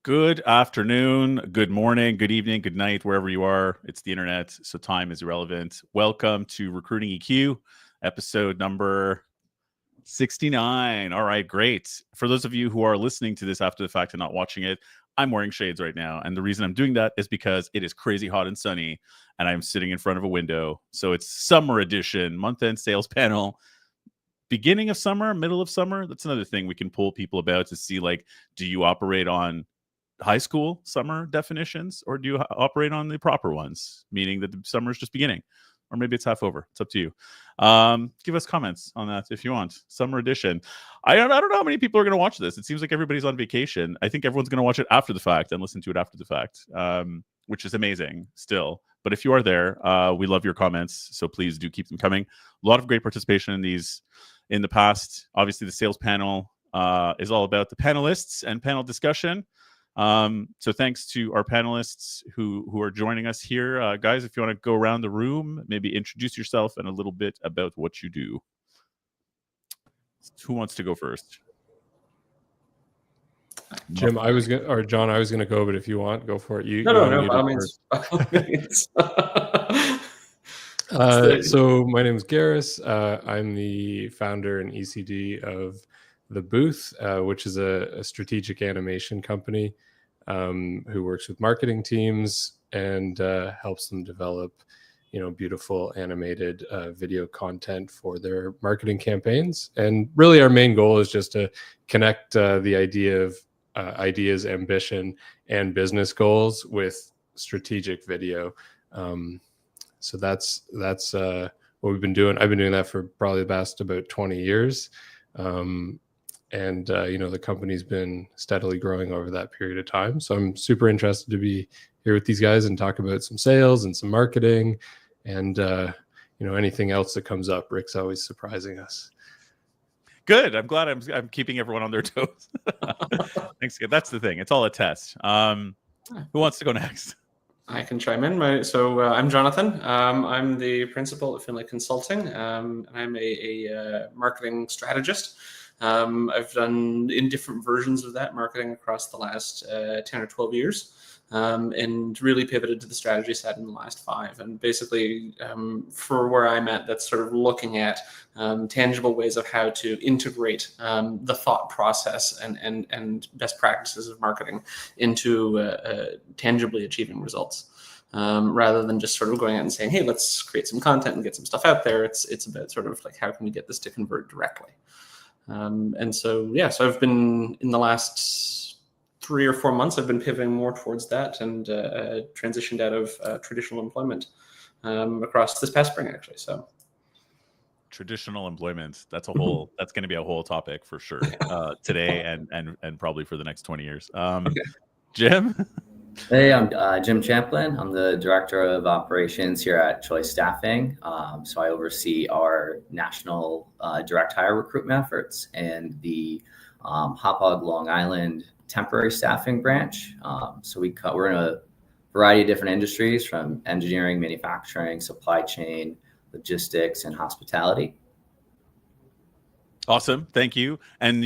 Good afternoon, good morning, good evening, good night, wherever you are. It's the internet, so time is irrelevant. Welcome to Recruiting EQ, episode number 69. All right, great. For those of you who are listening to this after the fact and not watching it, I'm wearing shades right now. And the reason I'm doing that is because it is crazy hot and sunny, and I'm sitting in front of a window. So it's summer edition, month-end sales panel. Beginning of summer, middle of summer. That's another thing we can pull people about to see, like, do you operate on high school summer definitions, or do you operate on the proper ones, meaning that the summer is just beginning, or maybe it's half over? It's up to you. Give us comments on that if you want. Summer edition. I don't know how many people are going to watch this. It seems like everybody's on vacation. I think everyone's going to watch it after the fact and listen to it after the fact, which is amazing still. But if you are there, we love your comments, so please do keep them coming. A lot of great participation in these in the past. Obviously, the sales panel is all about the panelists and panel discussion. So thanks to our panelists who are joining us here. Guys, if you want to go around the room, maybe introduce yourself and a little bit about what you do. Who wants to go first? Jim, I was gonna, or John, I was gonna go, but if you want, go for it. No, by all means. So my name is Garris. I'm the founder and ECD of The Booth, which is a strategic animation company who works with marketing teams and helps them develop, beautiful animated video content for their marketing campaigns. And really, our main goal is just to connect the idea of ideas, ambition, and business goals with strategic video. So that's what we've been doing. I've been doing that for probably the past about 20 years. And the company's been steadily growing over that period of time. So I'm super interested to be here with these guys and talk about some sales and some marketing and, anything else that comes up. Rick's always surprising us. Good. I'm glad I'm keeping everyone on their toes. Thanks. That's the thing. It's all a test. Who wants to go next? I can chime in. I'm Jonathan. I'm the principal at Finlay Consulting. I'm a marketing strategist. I've done in different versions of that marketing across the last 10 or 12 years, and really pivoted to the strategy side in the last 5. And basically, for where I'm at, that's sort of looking at tangible ways of how to integrate the thought process and best practices of marketing into tangibly achieving results. Rather than just sort of going out and saying, hey, let's create some content and get some stuff out there. It's about sort of like, how can we get this to convert directly? So I've been, in the last 3 or 4 months, I've been pivoting more towards that and transitioned out of traditional employment across this past spring, actually. So traditional employment, that's going to be a whole topic for sure today and probably for the next 20 years. Okay. Jim? Hey, I'm Jim Champlin. I'm the Director of Operations here at Choice Staffing. So I oversee our national direct hire recruitment efforts and the Hauppauge Long Island temporary staffing branch. So we're in a variety of different industries, from engineering, manufacturing, supply chain, logistics, and hospitality. Awesome. Thank you. And,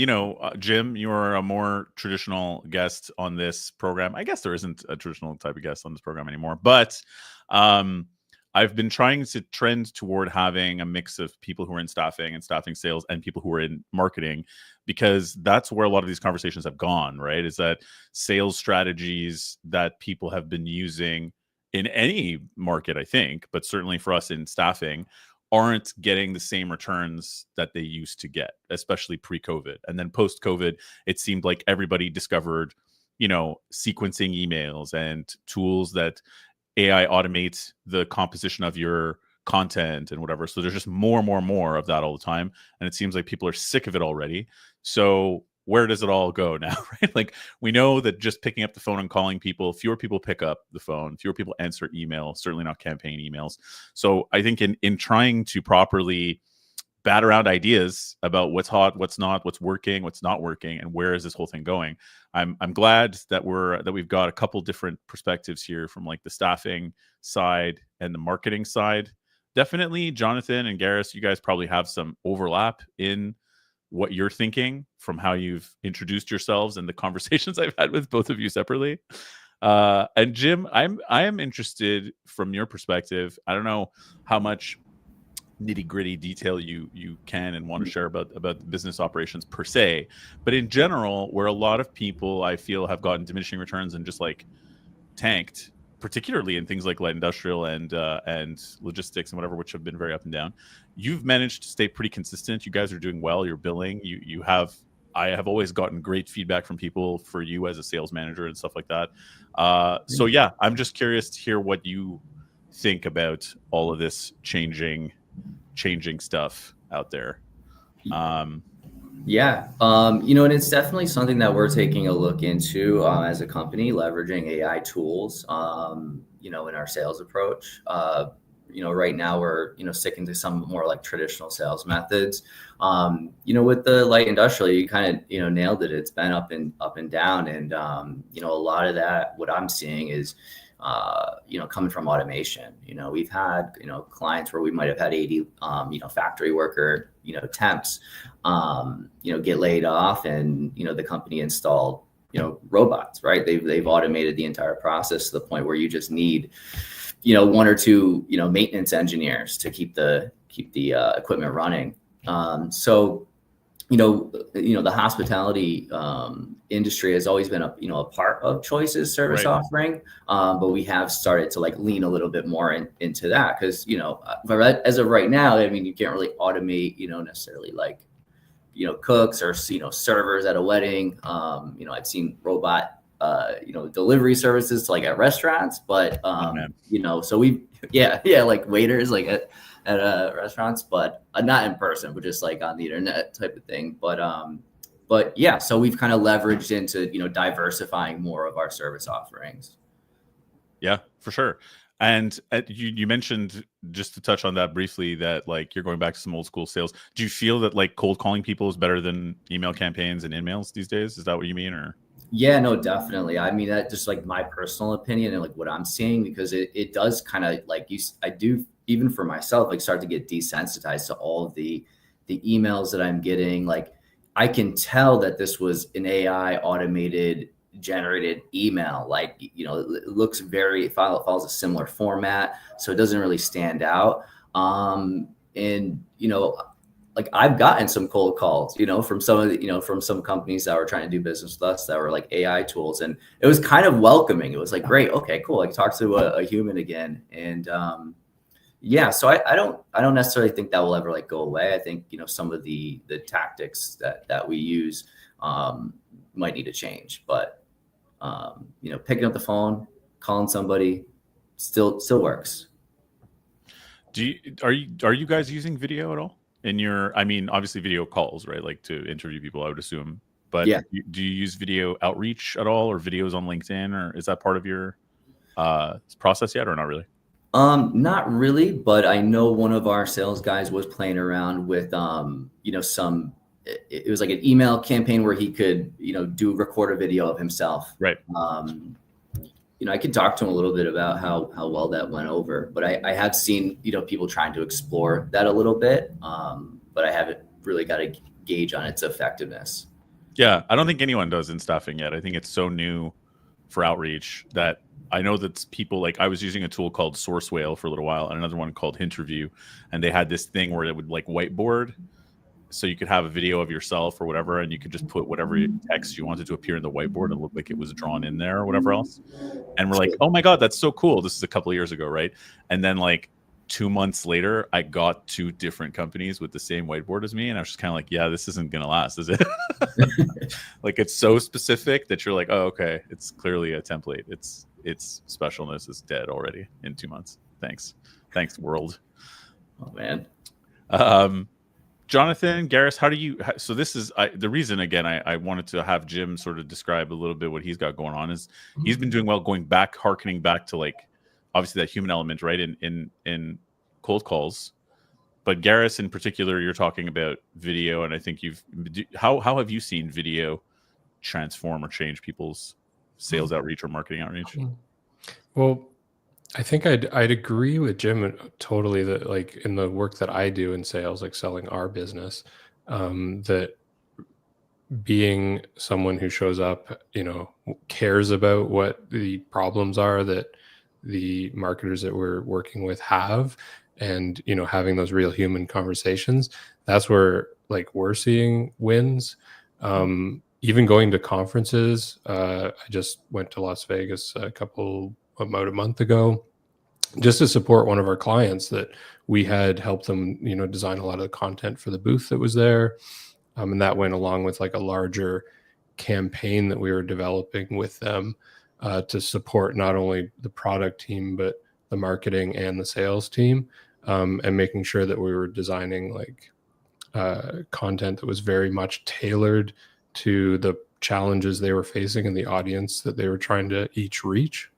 Jim, you're a more traditional guest on this program. I guess there isn't a traditional type of guest on this program anymore, but I've been trying to trend toward having a mix of people who are in staffing and staffing sales and people who are in marketing, because that's where a lot of these conversations have gone, right? Is that sales strategies that people have been using in any market, I think, but certainly for us in staffing, aren't getting the same returns that they used to get, especially pre-COVID. And then post-COVID, it seemed like everybody discovered, sequencing emails and tools that AI automates the composition of your content and whatever. So there's just more of that all the time. And it seems like people are sick of it already. So where does it all go now, right? Like, we know that just picking up the phone and calling people, fewer people pick up the phone, fewer people answer email, certainly not campaign emails. So I think in trying to properly bat around ideas about what's hot, what's not, what's working, what's not working, and where is this whole thing going, I'm glad that we've got a couple different perspectives here, from like the staffing side and the marketing side. Definitely Jonathan and Garris, you guys probably have some overlap in what you're thinking from how you've introduced yourselves and the conversations I've had with both of you separately. And Jim, I am interested from your perspective. I don't know how much nitty gritty detail you can and want to share about the business operations per se, but in general, where a lot of people I feel have gotten diminishing returns and just like tanked, particularly in things like light industrial and logistics and whatever, which have been very up and down. You've managed to stay pretty consistent. You guys are doing well. You're billing. You have. I have always gotten great feedback from people for you as a sales manager and stuff like that. So yeah, I'm just curious to hear what you think about all of this changing stuff out there. Yeah, and it's definitely something that we're taking a look into as a company, leveraging AI tools, in our sales approach. Right now we're, sticking to some more like traditional sales methods. With the light industrial, you kind of, nailed it. It's been up and down. And, a lot of that, what I'm seeing is, coming from automation. We've had, clients where we might have had 80, factory worker, temps, get laid off, and, the company installed, robots, right? They've automated the entire process to the point where you just need, one or two, maintenance engineers to keep the equipment running. So, the hospitality industry has always been a part of Choice's service offering, but we have started to like lean a little bit more into that because as of right now, I mean, you can't really automate necessarily like cooks or servers at a wedding. I've seen robot delivery services to, like at restaurants, but so we like waiters like at restaurants, but not in person, but just like on the internet type of thing. But yeah, so we've kind of leveraged into diversifying more of our service offerings. Yeah, for sure. And you mentioned, just to touch on that briefly, that like you're going back to some old school sales. Do you feel that like cold calling people is better than email campaigns and in-mails these days? Is that what you mean, or? Yeah, no, definitely. I mean, that's just like my personal opinion and like what I'm seeing, because it does kind of like I do, even for myself, like start to get desensitized to all of the emails that I'm getting. Like I can tell that this was an AI automated generated email. Like, it looks it follows a similar format, so it doesn't really stand out. And, like I've gotten some cold calls, from some of the, from some companies that were trying to do business with us that were like AI tools, and it was kind of welcoming. It was like, great, okay, cool. I can talk to a human again. And yeah, so I don't necessarily think that will ever like go away. I think some of the tactics that we use might need to change, but picking up the phone, calling somebody, still works. Are you guys using video at all? I mean, obviously video calls, right? Like to interview people, I would assume. But yeah, do you use video outreach at all, or videos on LinkedIn, or is that part of your process yet, or not really? Not really, but I know one of our sales guys was playing around with, it was like an email campaign where he could, record a video of himself. Right. I could talk to him a little bit about how well that went over, but I have seen, people trying to explore that a little bit. But I haven't really got a gauge on its effectiveness. Yeah. I don't think anyone does in staffing yet. I think it's so new for outreach that I know that people, like I was using a tool called Source Whale for a little while and another one called Hinterview. And they had this thing where it would like whiteboard. So you could have a video of yourself or whatever, and you could just put whatever text you wanted to appear in the whiteboard and look like it was drawn in there or whatever else. And we're like, oh my God, that's so cool. This is a couple of years ago, right? And then like 2 months later, I got 2 different companies with the same whiteboard as me. And I was just kind of like, yeah, this isn't going to last, is it? Like it's so specific that you're like, oh, okay, it's clearly a template. Its specialness is dead already in 2 months. Thanks, world. Oh, man. Jonathan, Garris, how do you? So this is the reason. Again, I wanted to have Jim sort of describe a little bit what he's got going on. Is he's been doing well, harkening back to like obviously that human element, right? In cold calls, but Garris in particular, you're talking about video, and I think how have you seen video transform or change people's sales outreach or marketing outreach? Well, I think I'd agree with Jim totally that like in the work that I do in sales, like selling our business, that being someone who shows up, cares about what the problems are that the marketers that we're working with have, and having those real human conversations, that's where like we're seeing wins. Even going to conferences, I just went to Las Vegas about a month ago, just to support one of our clients that we had helped them design a lot of the content for the booth that was there. And that went along with like a larger campaign that we were developing with them to support not only the product team, but the marketing and the sales team, and making sure that we were designing like content that was very much tailored to the challenges they were facing and the audience that they were trying to each reach.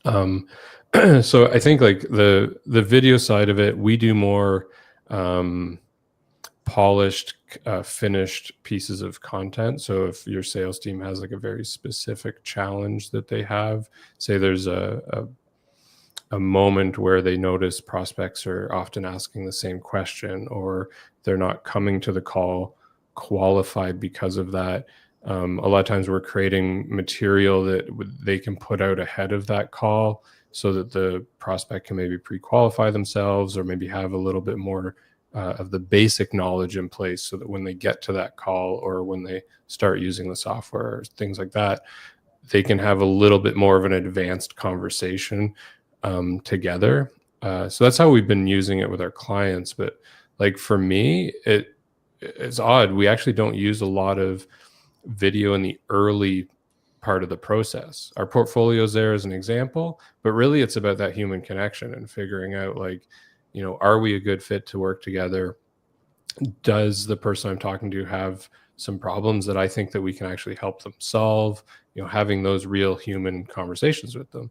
So I think like the video side of it, we do more polished, finished pieces of content. So if your sales team has like a very specific challenge that they have, say there's a moment where they notice prospects are often asking the same question, or they're not coming to the call qualified because of that. A lot of times we're creating material that they can put out ahead of that call so that the prospect can maybe pre-qualify themselves, or maybe have a little bit more of the basic knowledge in place, so that when they get to that call, or when they start using the software, or things like that, they can have a little bit more of an advanced conversation together. So that's how we've been using it with our clients. But like for me, it's odd. We actually don't use a lot of video in the early part of the process. Our portfolio's there as an example, but really it's about that human connection and figuring out like, are we a good fit to work together? Does the person I'm talking to have some problems that I think that we can actually help them solve? Having those real human conversations with them.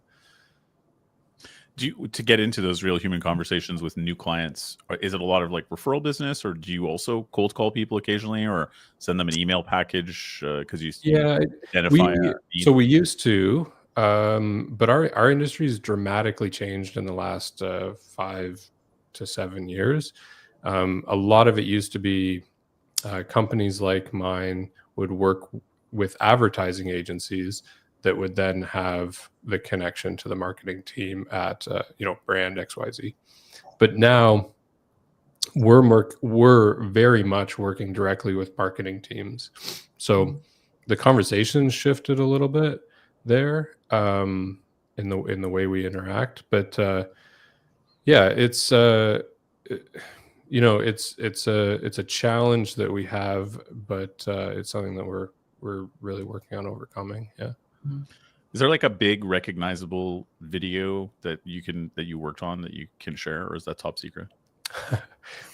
To get into those real human conversations with new clients, is it a lot of like referral business, or do you also cold call people occasionally, or send them an email package because you identify a need? So we used to, but our industry has dramatically changed in the last 5 to 7 years. A lot of it used to be companies like mine would work with advertising agencies that would then have the connection to the marketing team at brand XYZ. But now we're very much working directly with marketing teams. So the conversation shifted a little bit there in the way we interact. But it's it's a challenge that we have, but it's something that we're really working on overcoming. Yeah. Is there like a big recognizable video that you worked on that you can share, or is that top secret?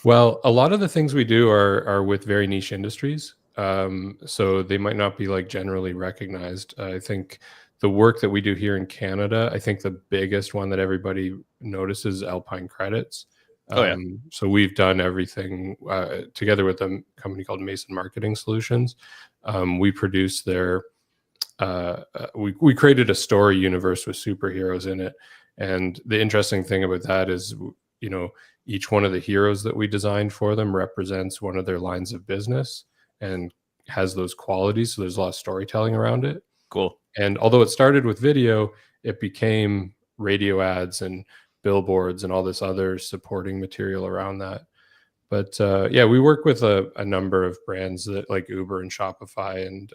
Well, a lot of the things we do are with very niche industries. So they might not be like generally recognized. I think the work that we do here in Canada, I think the biggest one that everybody notices is Alpine Credits. So we've done everything together with a company called Mason Marketing Solutions. We produce their we created a story universe with superheroes in it. And the interesting thing about that is, each one of the heroes that we designed for them represents one of their lines of business and has those qualities. So there's a lot of storytelling around it. Cool. And although it started with video, it became radio ads and billboards and all this other supporting material around that. But we work with a number of brands that like Uber and Shopify and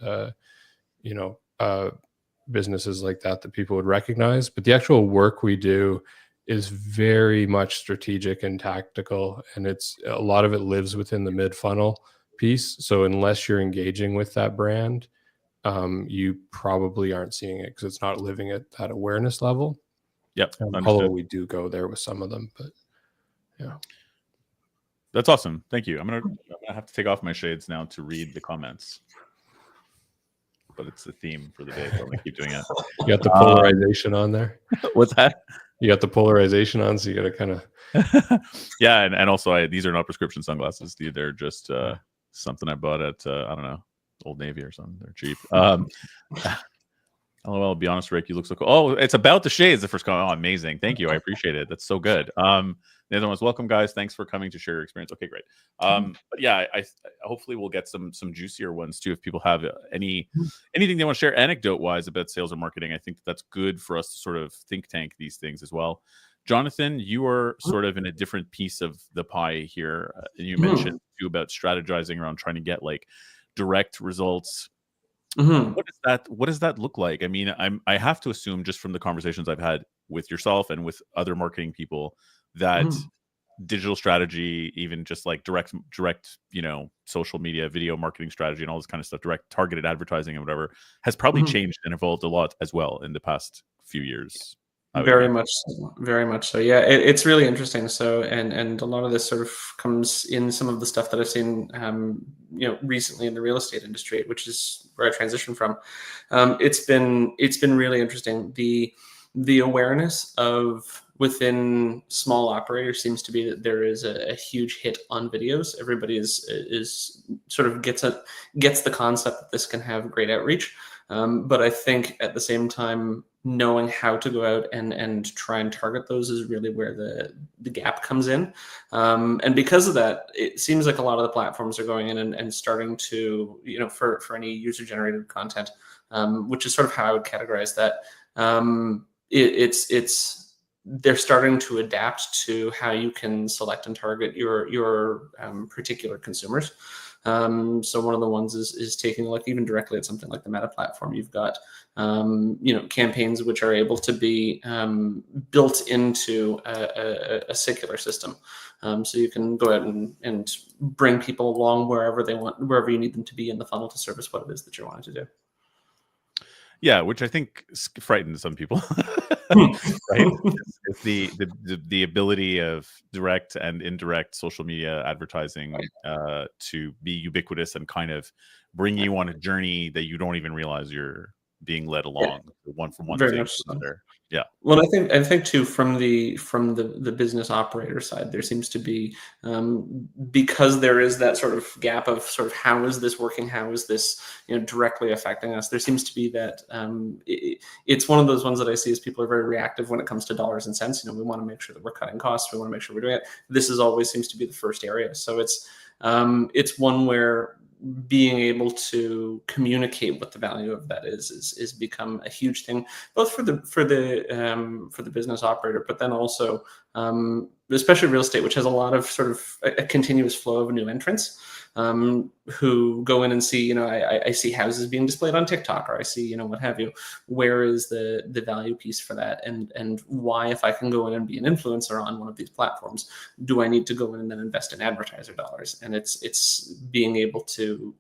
businesses like that people would recognize. But the actual work we do is very much strategic and tactical, and a lot of it lives within the mid-funnel piece. So unless you're engaging with that brand, you probably aren't seeing it because it's not living at that awareness level. Yep. Although we do go there with some of them, but yeah. That's awesome. Thank you. I'm gonna have to take off my shades now to read the comments. But it's the theme for the day, so I'm gonna keep doing it. You got the polarization on there. What's that? You got the polarization on, so you got to kind of. Yeah, and also these are not prescription sunglasses. They're just something I bought at I don't know, Old Navy or something. They're cheap. LOL. Be honest, Rick, you look so cool. Oh, it's about the shades. The first comment. Oh, amazing. Thank you. I appreciate it. That's so good. The other one was, welcome guys, thanks for coming to share your experience. Okay, great. But yeah, I hopefully we'll get some juicier ones too if people have anything they want to share anecdote wise about sales or marketing. I think that's good for us to sort of think tank these things as well. Jonathan, you are sort of in a different piece of the pie here. And you mentioned too about strategizing around trying to get like direct results. What does that look like? I mean, I have to assume just from the conversations I've had with yourself and with other marketing people that digital strategy, even just like direct, social media, video marketing strategy and all this kind of stuff, direct targeted advertising and whatever, has probably changed and evolved a lot as well in the past few years. Very much so. Yeah, it's really interesting. So, and a lot of this sort of comes in some of the stuff that I've seen, recently in the real estate industry, which is where I transitioned from. It's been really interesting. The awareness of within small operators seems to be that there is a huge hit on videos. Everybody is sort of gets the concept that this can have great outreach. But I think at the same time, knowing how to go out and try and target those is really where the gap comes in. And because of that, it seems like a lot of the platforms are going in and starting to, for any user generated content, which is sort of how I would categorize that. They're starting to adapt to how you can select and target your particular consumers. So one of the ones is taking a look even directly at something like the Meta platform. You've got campaigns which are able to be built into a secular system. So you can go out and bring people along wherever you need them to be in the funnel to service what it is that you're wanting to do. Yeah, which I think frightens some people, right? It's the ability of direct and indirect social media advertising to be ubiquitous and kind of bring you on a journey that you don't even realize you're being led along. One from one Very thing much to so. another. Yeah. Well, I think too, from the business operator side, there seems to be, because there is that sort of gap of sort of how is this working, how is this directly affecting us. There seems to be that it's one of those ones that I see as people are very reactive when it comes to dollars and cents. We want to make sure that we're cutting costs. We want to make sure we're doing it. This is always seems to be the first area. So it's one where being able to communicate what the value of that is become a huge thing, both for the business operator, but then also especially real estate, which has a lot of sort of a continuous flow of new entrants who go in and see, I see houses being displayed on TikTok, or I see, what have you. Where is the value piece for that? And why, if I can go in and be an influencer on one of these platforms, do I need to go in and then invest in advertiser dollars? And it's being able to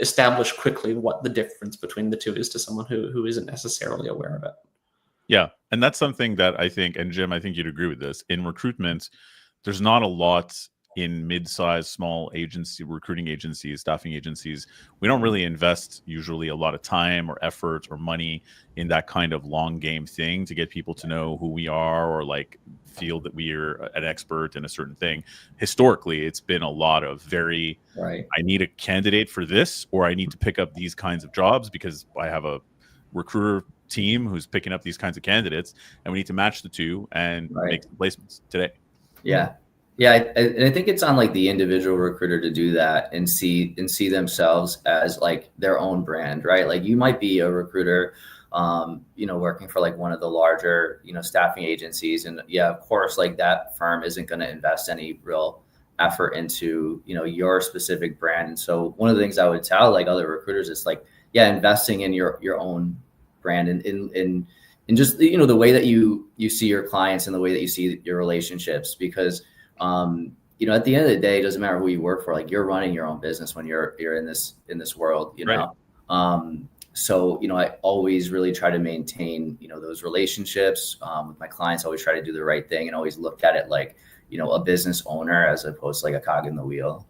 establish quickly what the difference between the two is to someone who isn't necessarily aware of it. Yeah. And that's something that I think, and Jim, I think you'd agree with this, in recruitment, there's not a lot in mid-sized, small recruiting agencies, staffing agencies. We don't really invest usually a lot of time or effort or money in that kind of long game thing to get people to know who we are or like feel that we are an expert in a certain thing. Historically, it's been a lot of I need a candidate for this, or I need to pick up these kinds of jobs because I have a recruiter team who's picking up these kinds of candidates, and we need to match the two and make some placements today. Yeah. I think it's on like the individual recruiter to do that and see themselves as like their own brand, right? Like you might be a recruiter, working for like one of the larger, staffing agencies. And yeah, of course, like that firm isn't going to invest any real effort into, your specific brand. And so one of the things I would tell like other recruiters is like, investing in your own brand and just, the way that you see your clients and the way that you see your relationships, because at the end of the day, it doesn't matter who you work for. Like you're running your own business when you're in this world, Right. So, I always really try to maintain, those relationships with my clients. I always try to do the right thing and always look at it like, a business owner as opposed to like a cog in the wheel.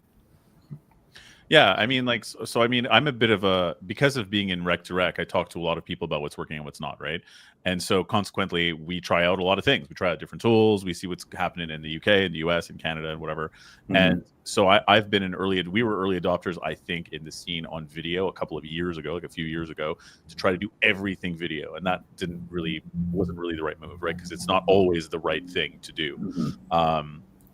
Yeah, I mean, like, so I mean, I'm a bit of a, because of being in rec to rec, I talk to a lot of people about what's working and what's not, right? And so consequently, we try out a lot of things. We try out different tools. We see what's happening in the UK, in the US, in Canada, and whatever. And so I've been we were early adopters, I think, in the scene on video a couple of years ago, like a few years ago, to try to do everything video. And that wasn't really the right move, right? Because it's not always the right thing to do.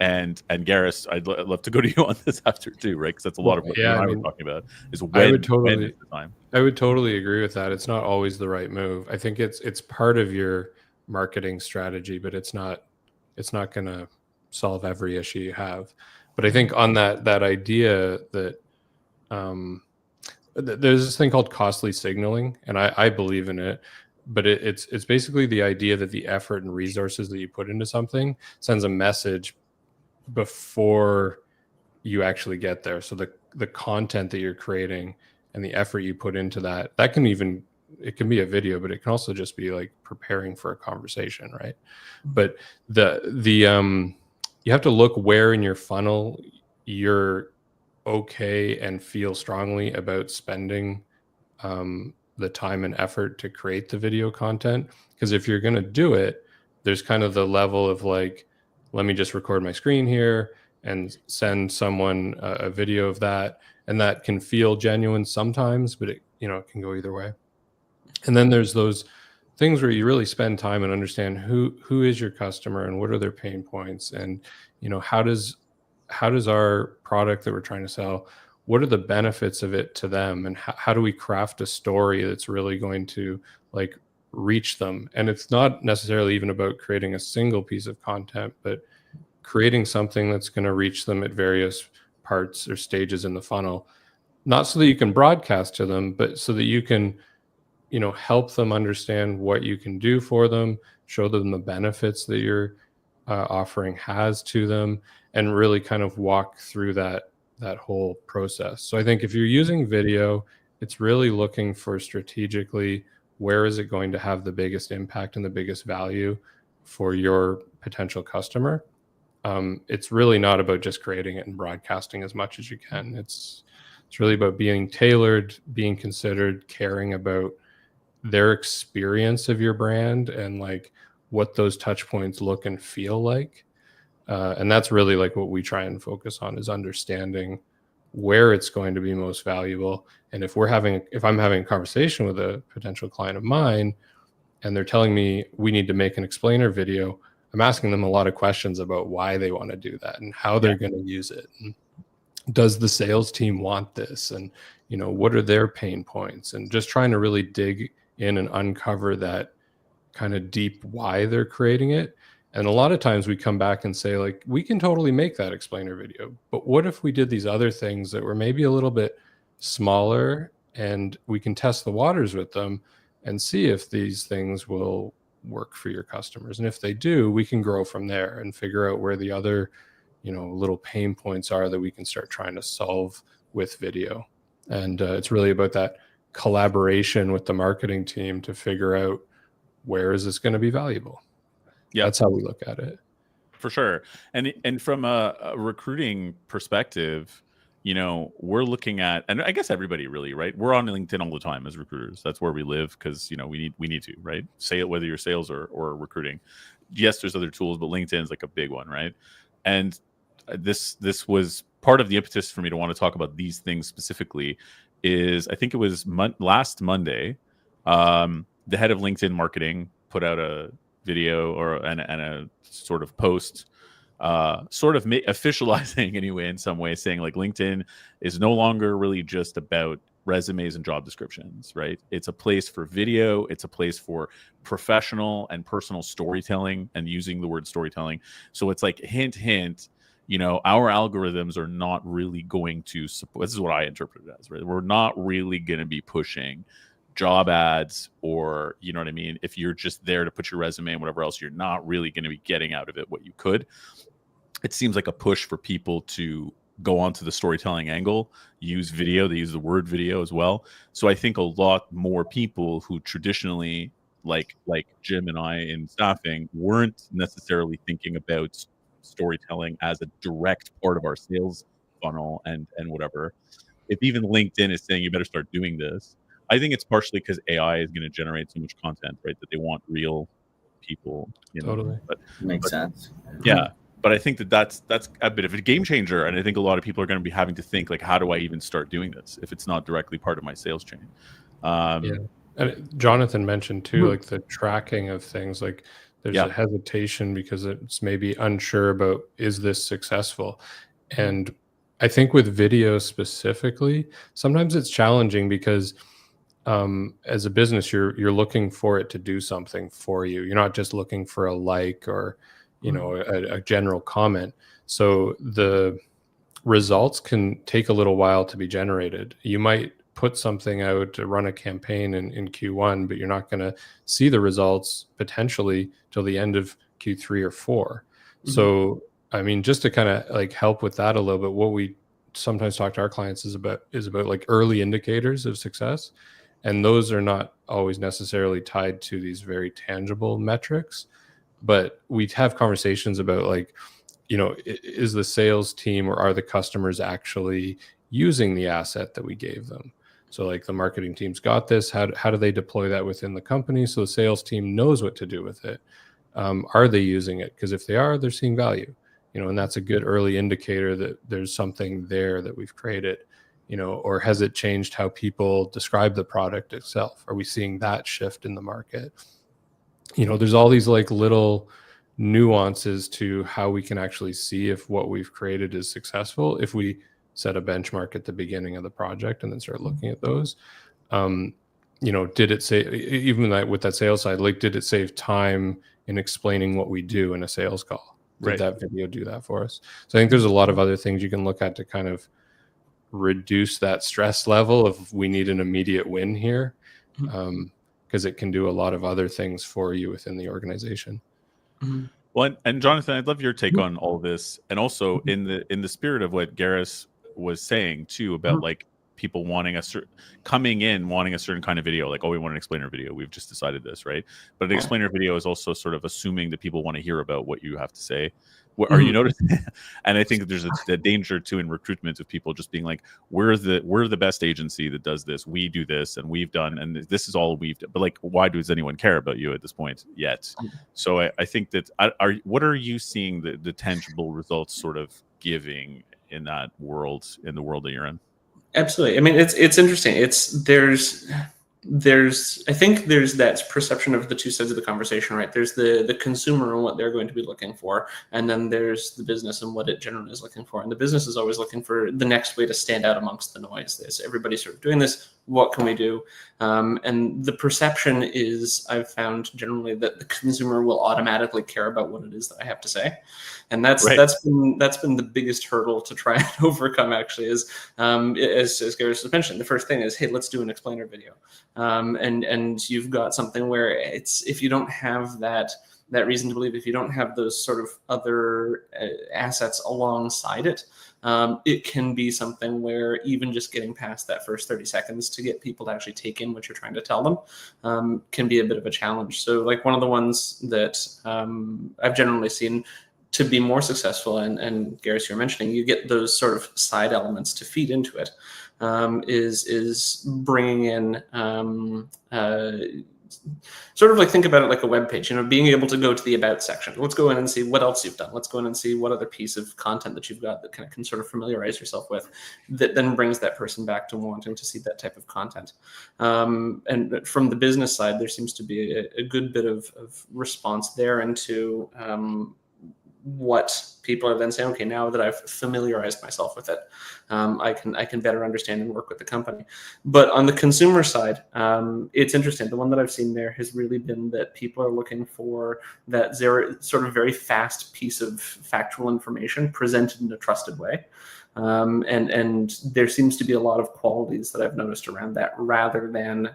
And Garris, I'd love to go to you on this after too, right? Because that's a lot of what you and I were talking about. Is when is the time? I would totally agree with that. It's not always the right move. I think it's part of your marketing strategy, but it's not going to solve every issue you have. But I think on that idea that there's this thing called costly signaling, and I believe in it. But it's basically the idea that the effort and resources that you put into something sends a message before you actually get there. So the content that you're creating and the effort you put into that it can be a video, but it can also just be like preparing for a conversation, right? But you have to look where in your funnel you're okay and feel strongly about spending the time and effort to create the video content. Because if you're going to do it, there's kind of the level of like, let me just record my screen here and send someone a video of that. And that can feel genuine sometimes, but it can go either way. And then there's those things where you really spend time and understand who is your customer and what are their pain points. And, how does our product that we're trying to sell, what are the benefits of it to them? And how do we craft a story that's really going to like reach them? And it's not necessarily even about creating a single piece of content, but creating something that's going to reach them at various parts or stages in the funnel, not so that you can broadcast to them, but so that you can help them understand what you can do for them, show them the benefits that your offering has to them, and really kind of walk through that whole process. So I think if you're using video, it's really looking for strategically, where is it going to have the biggest impact and the biggest value for your potential customer? It's really not about just creating it and broadcasting as much as you can. It's really about being tailored, being considered, caring about their experience of your brand and like what those touch points look and feel like. And that's really like what we try and focus on, is understanding where it's going to be most valuable. And if I'm having a conversation with a potential client of mine and they're telling me we need to make an explainer video, I'm asking them a lot of questions about why they want to do that and how they're going to use it. And does the sales team want this? And, what are their pain points? And just trying to really dig in and uncover that kind of deep why they're creating it. And a lot of times we come back and say, like, we can totally make that explainer video, but what if we did these other things that were maybe a little bit smaller, and we can test the waters with them and see if these things will work for your customers. And if they do, we can grow from there and figure out where the other, little pain points are that we can start trying to solve with video. And it's really about that collaboration with the marketing team to figure out where is this going to be valuable. Yeah, that's how we look at it. For sure. And from a recruiting perspective, we're looking at, and I guess everybody really, right? We're on LinkedIn all the time as recruiters. That's where we live because, we need to, right? Say it, whether you're sales or recruiting. Yes, there's other tools, but LinkedIn is like a big one, right? And this was part of the impetus for me to want to talk about these things specifically. Is I think it was last Monday, the head of LinkedIn marketing put out a video and a sort of post, officializing anyway in some way, saying like LinkedIn is no longer really just about resumes and job descriptions, right? It's a place for video. It's a place for professional and personal storytelling, and using the word storytelling. So it's like hint, hint, our algorithms are not really going to support. This is what I interpret it as, right? We're not really going to be pushing job ads, or you know what I mean, if you're just there to put your resume and whatever else, you're not really going to be getting out of it what you could. It seems like a push for people to go onto the storytelling angle, use video. They use the word video as well. So I think a lot more people who traditionally, like Jim and I in staffing, weren't necessarily thinking about storytelling as a direct part of our sales funnel and whatever, if even LinkedIn is saying you better start doing this, I think it's partially because AI is going to generate so much content, right? That they want real people, Totally. Makes but sense. yeah, but I think that that's a bit of a game changer, and I think a lot of people are going to be having to think like, how do I even start doing this if it's not directly part of my sales chain? Yeah. And Jonathan mentioned too, like the tracking of things, like there's Yeah. a hesitation because it's maybe unsure about, is this successful? And I think with video specifically, sometimes it's challenging because as a business, you're looking for it to do something for you. You're not just looking for a like or, a general comment. So the results can take a little while to be generated. You might put something out to run a campaign in Q1, but you're not going to see the results potentially till the end of Q3 or 4. So, I mean, just to kind of like help with that a little bit, what we sometimes talk to our clients is about like early indicators of success. And those are not always necessarily tied to these very tangible metrics, but we have conversations about like, is the sales team or are the customers actually using the asset that we gave them? So like the marketing team's got this. How do they deploy that within the company so the sales team knows what to do with it? Are they using it? Because if they are, they're seeing value, and that's a good early indicator that there's something there that we've created, or has it changed how people describe the product itself? Are we seeing that shift in the market? There's all these like little nuances to how we can actually see if what we've created is successful if we set a benchmark at the beginning of the project and then start looking at those. Did it say, even with that sales side, like did it save time in explaining what we do in a sales call? Did that video do that for us? So I think there's a lot of other things you can look at to kind of reduce that stress level if we need an immediate win here, because it can do a lot of other things for you within the organization. Well, and Jonathan, I'd love your take on all this, and also in the spirit of what Garris was saying too about like people wanting coming in wanting a certain kind of video, like, oh, we want an explainer video. We've just decided this, right? But an explainer video is also sort of assuming that people want to hear about what you have to say. What are you noticing? And I think there's a danger too in recruitment of people just being like, we're the best agency that does this. We do this, and we've done, and this is all we've done. But like, why does anyone care about you at this point yet? So I think that what are you seeing the tangible results sort of giving in that world, in the world that you're in? Absolutely. I mean, it's interesting. I think there's that perception of the two sides of the conversation, right? There's the consumer and what they're going to be looking for, and then there's the business and what it generally is looking for. And the business is always looking for the next way to stand out amongst the noise. Everybody's sort of doing this. What can we do? And the perception is, I've found generally, that the consumer will automatically care about what it is that I have to say, and that's been the biggest hurdle to try and overcome. Actually, is as Gareth has mentioned, the first thing is, hey, let's do an explainer video, and you've got something where if you don't have that reason to believe, if you don't have those sort of other assets alongside it. It can be something where even just getting past that first 30 seconds to get people to actually take in what you're trying to tell them can be a bit of a challenge. So like one of the ones that I've generally seen to be more successful, and Gareth, you're mentioning, you get those sort of side elements to feed into it, is bringing in sort of like, think about it like a web page, being able to go to the about section. Let's go in and see what else you've done. Let's go in and see what other piece of content that you've got that can sort of familiarize yourself with, that then brings that person back to wanting to see that type of content. And from the business side, there seems to be a good bit of response there into what people are then saying, okay, now that I've familiarized myself with it, I can better understand and work with the company. But on the consumer side, it's interesting. The one that I've seen there has really been that people are looking for that sort of very fast piece of factual information presented in a trusted way. And there seems to be a lot of qualities that I've noticed around that, rather than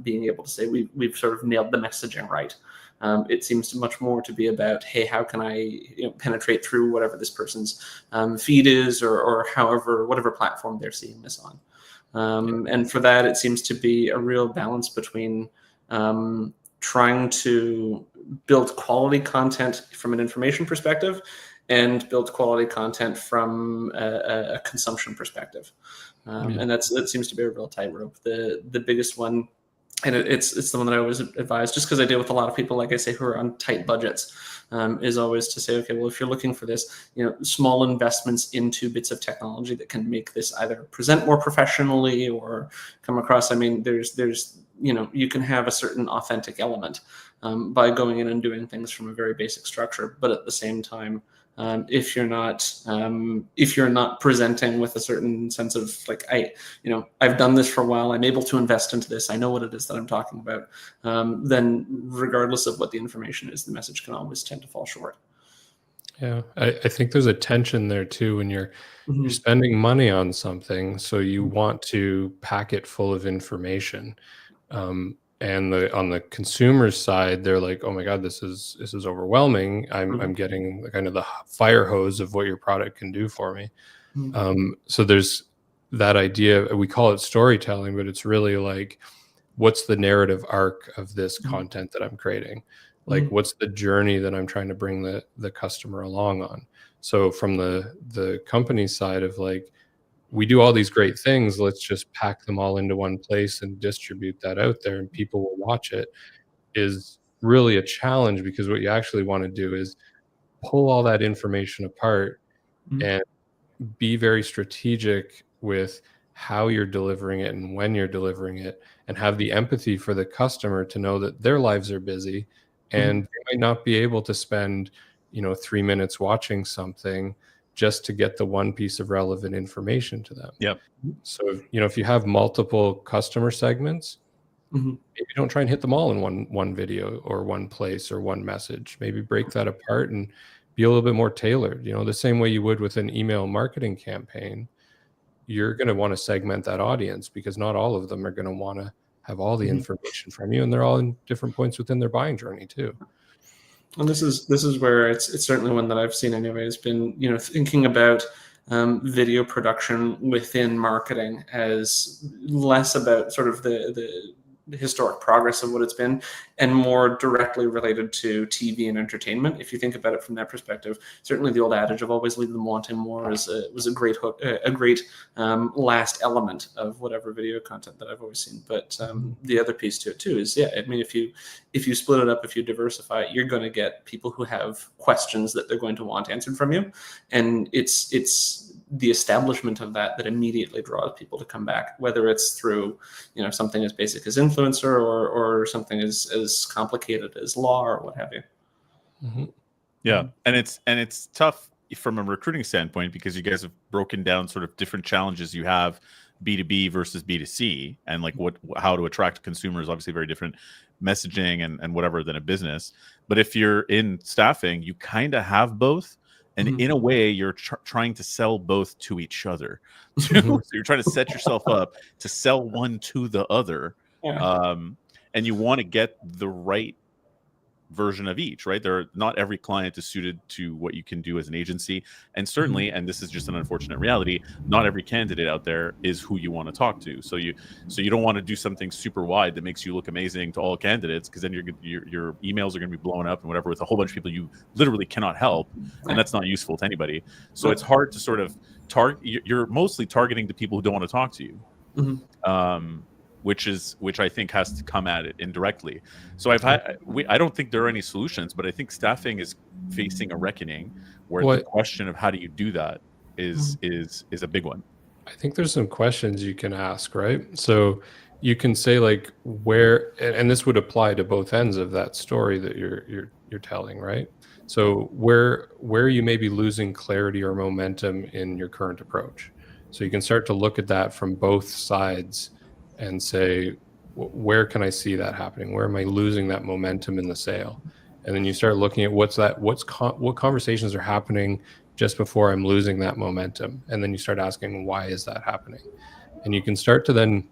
being able to say we've sort of nailed the messaging right. It seems much more to be about, hey, how can I penetrate through whatever this person's feed is, or whatever platform they're seeing this on. And for that, it seems to be a real balance between trying to build quality content from an information perspective, and build quality content from a consumption perspective. And that seems to be a real tightrope. The biggest one, and it's the one that I always advise, just because I deal with a lot of people, like I say, who are on tight budgets, is always to say, okay, well, if you're looking for this, small investments into bits of technology that can make this either present more professionally or come across. I mean, there's you can have a certain authentic element by going in and doing things from a very basic structure, but at the same time, if you're not presenting with a certain sense of like, I've done this for a while, I'm able to invest into this, I know what it is that I'm talking about, then regardless of what the information is, the message can always tend to fall short. Yeah, I think there's a tension there too when you're spending money on something, so you want to pack it full of information. And on the consumer side, they're like, "Oh my God, this is overwhelming. I'm getting kind of the fire hose of what your product can do for me." So there's that idea. We call it storytelling, but it's really like, what's the narrative arc of this content that I'm creating? Like, what's the journey that I'm trying to bring the customer along on? So from the company side of like, we do all these great things, let's just pack them all into one place and distribute that out there and people will watch it, is really a challenge, because what you actually want to do is pull all that information apart and be very strategic with how you're delivering it and when you're delivering it, and have the empathy for the customer to know that their lives are busy and they might not be able to spend 3 minutes watching something just to get the one piece of relevant information to them. Yep. So, if you have multiple customer segments, maybe don't try and hit them all in one video or one place or one message. Maybe break that apart and be a little bit more tailored. The same way you would with an email marketing campaign, you're going to want to segment that audience, because not all of them are going to want to have all the information from you, and they're all in different points within their buying journey too. And this is where it's certainly one that I've seen anyway, has been, thinking about video production within marketing as less about sort of the historic progress of what it's been, and more directly related to TV and entertainment. If you think about it from that perspective, certainly the old adage of always leave them wanting more was a great hook, a great last element of whatever video content that I've always seen. But the other piece to it too is, I mean, if you split it up, if you diversify it, you're going to get people who have questions that they're going to want answered from you, and it's the establishment of that immediately draws people to come back, whether it's through something as basic as influencer or something as complicated as law or what have you. Yeah, and it's tough from a recruiting standpoint, because you guys have broken down sort of different challenges you have, B2B versus B2C, and like how to attract consumers. Obviously very different messaging and whatever than a business. But if you're in staffing, you kind of have both. And in a way, you're trying to sell both to each other. So you're trying to set yourself up to sell one to the other. And you want to get the right version of each, right? Not every client is suited to what you can do as an agency. And certainly, and this is just an unfortunate reality, not every candidate out there is who you want to talk to. So you don't want to do something super wide that makes you look amazing to all candidates, because then your emails are going to be blown up and whatever with a whole bunch of people you literally cannot help. And that's not useful to anybody. So it's hard to sort of target. You're mostly targeting the people who don't want to talk to you. Which I think has to come at it indirectly. So I don't think there are any solutions, but I think staffing is facing a reckoning where the question of how do you do that is a big one. I think there's some questions you can ask, right? So you can say like, where, and this would apply to both ends of that story that you're telling, right? So where you may be losing clarity or momentum in your current approach. So you can start to look at that from both sides and say, where can I see that happening? Where am I losing that momentum in the sale? And then you start looking at what conversations are happening just before I'm losing that momentum. And then you start asking, why is that happening? And you can start to then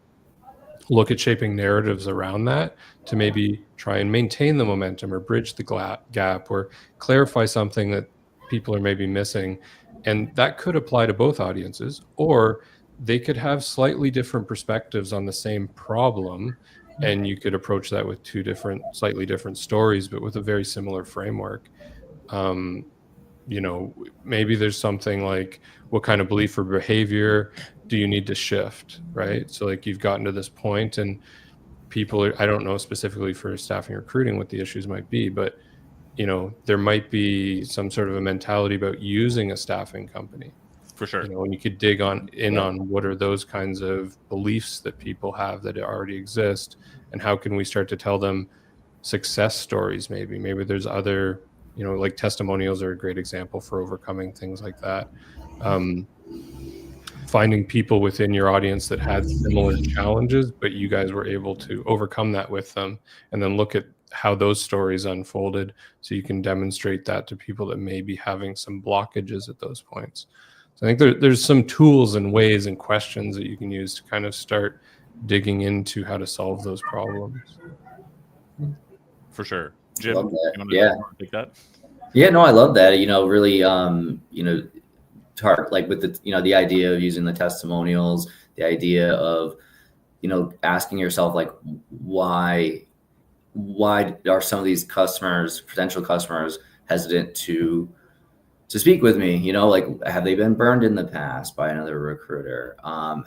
look at shaping narratives around that to maybe try and maintain the momentum or bridge the gap or clarify something that people are maybe missing. And that could apply to both audiences, or they could have slightly different perspectives on the same problem, and you could approach that with two slightly different stories, but with a very similar framework. maybe there's something like, what kind of belief or behavior do you need to shift, right? So like you've gotten to this point and people are, I don't know specifically for staffing recruiting what the issues might be, but there might be some sort of a mentality about using a staffing company, for sure. And you could dig on what are those kinds of beliefs that people have that already exist, and how can we start to tell them success stories? Maybe there's other, like testimonials are a great example for overcoming things like that. Finding people within your audience that had similar challenges, but you guys were able to overcome that with them, and then look at how those stories unfolded so you can demonstrate that to people that may be having some blockages at those points. So I think there's some tools and ways and questions that you can use to kind of start digging into how to solve those problems. For sure. Jim, Love that. you want Yeah. to take that? Yeah, no, I love that. Really, like with the idea of using the testimonials, the idea of, asking yourself, like, why are some of these potential customers hesitant to speak with me? Like, have they been burned in the past by another recruiter?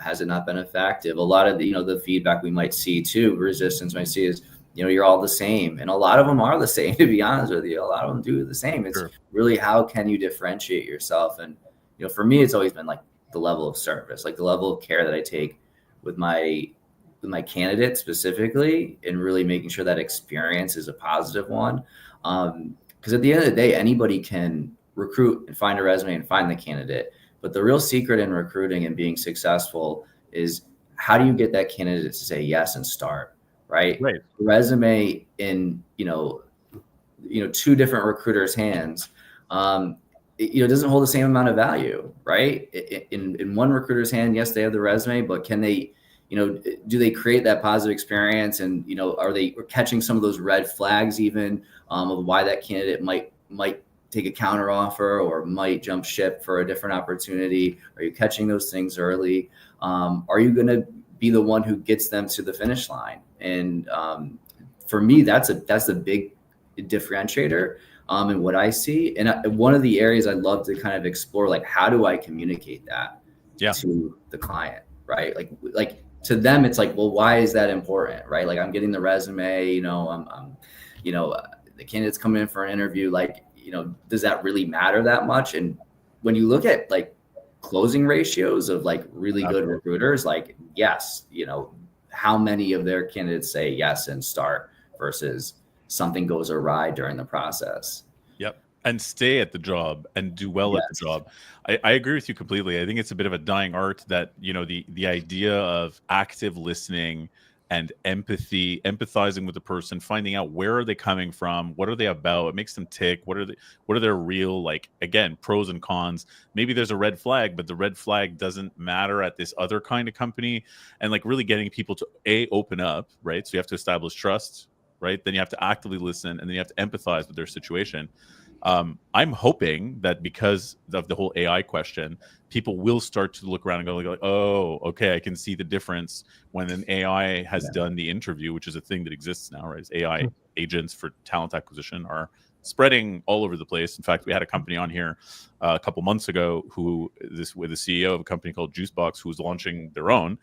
Has it not been effective? A lot of the feedback we might see too, resistance might see is, you're all the same. And a lot of them are the same, to be honest with you. A lot of them do the same. It's Sure. really, how can you differentiate yourself? And, for me, it's always been like the level of service, like the level of care that I take with my candidates specifically, and really making sure that experience is a positive one. Because at the end of the day, anybody can recruit and find a resume and find the candidate. But the real secret in recruiting and being successful is, how do you get that candidate to say yes and start, right? Right. Resume in, two different recruiters' hands, it doesn't hold the same amount of value, right? In one recruiter's hand, yes, they have the resume, but can they, do they create that positive experience? And, are they catching some of those red flags even of why that candidate might take a counter offer or might jump ship for a different opportunity? Are you catching those things early? Are you going to be the one who gets them to the finish line? And for me, that's a big differentiator in what I see. And one of the areas I'd love to kind of explore, like, how do I communicate that to the client, right? Like to them, it's like, well, why is that important, right? Like, I'm getting the resume, I'm the candidate's coming in for an interview, like, does that really matter that much? And when you look at like closing ratios of like really good recruiters, like, yes, how many of their candidates say yes and start versus something goes awry during the process. Yep. And stay at the job and do well at the job. I agree with you completely. I think it's a bit of a dying art that, the idea of active listening and empathizing with the person, finding out where are they coming from, what are they about, what makes them tick, what are their real, like, again, pros and cons. Maybe there's a red flag, but the red flag doesn't matter at this other kind of company. And like really getting people to open up, right? So you have to establish trust, right? Then you have to actively listen, and then you have to empathize with their situation. I'm hoping that because of the whole AI question, people will start to look around and go like, oh, okay, I can see the difference when an AI has done the interview, which is a thing that exists now, right? AI agents for talent acquisition are spreading all over the place. In fact, we had a company on here a couple months ago with the CEO of a company called Juicebox, who was launching their own,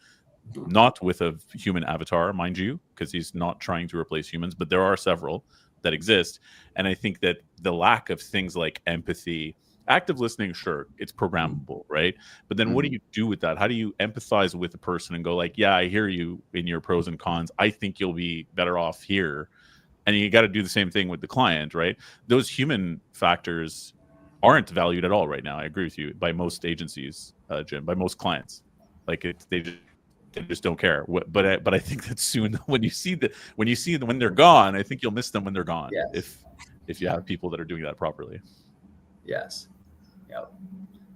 not with a human avatar, mind you, because he's not trying to replace humans, but there are several that exist. And I think that the lack of things like empathy, active listening, sure, it's programmable, right? But then what do you do with that? How do you empathize with a person and go like, yeah, I hear you in your pros and cons. I think you'll be better off here. And you got to do the same thing with the client, right? Those human factors aren't valued at all right now. I agree with you, by most agencies, Jim, by most clients. Like they just don't care. But I think that soon when you see them when they're gone, I think you'll miss them when they're gone. Yes. If you have people that are doing that properly. Yes. Yep.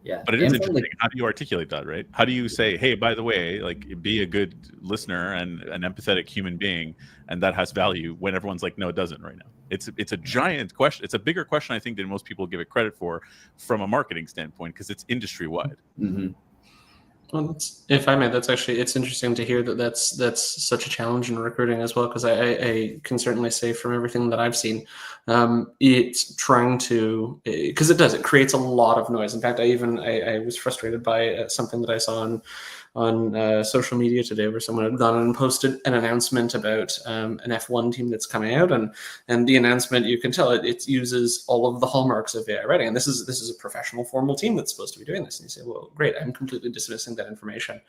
Yeah. But it is interesting. How do you articulate that, right? How do you say, hey, by the way, like, be a good listener and an empathetic human being, and that has value, when everyone's like, no, it doesn't right now. It's a giant question. It's a bigger question, I think, than most people give it credit for from a marketing standpoint, because it's industry wide. Mm-hmm. Well, if I may, that's actually, it's interesting to hear that that's such a challenge in recruiting as well, because I can certainly say from everything that I've seen, it's trying to, because it creates a lot of noise. In fact, I was frustrated by something that I saw on social media today, where someone had gone and posted an announcement about an F1 team that's coming out, and the announcement, you can tell it uses all of the hallmarks of AI writing, and this is a professional, formal team that's supposed to be doing this, and you say, well, great, I'm completely dismissing that information.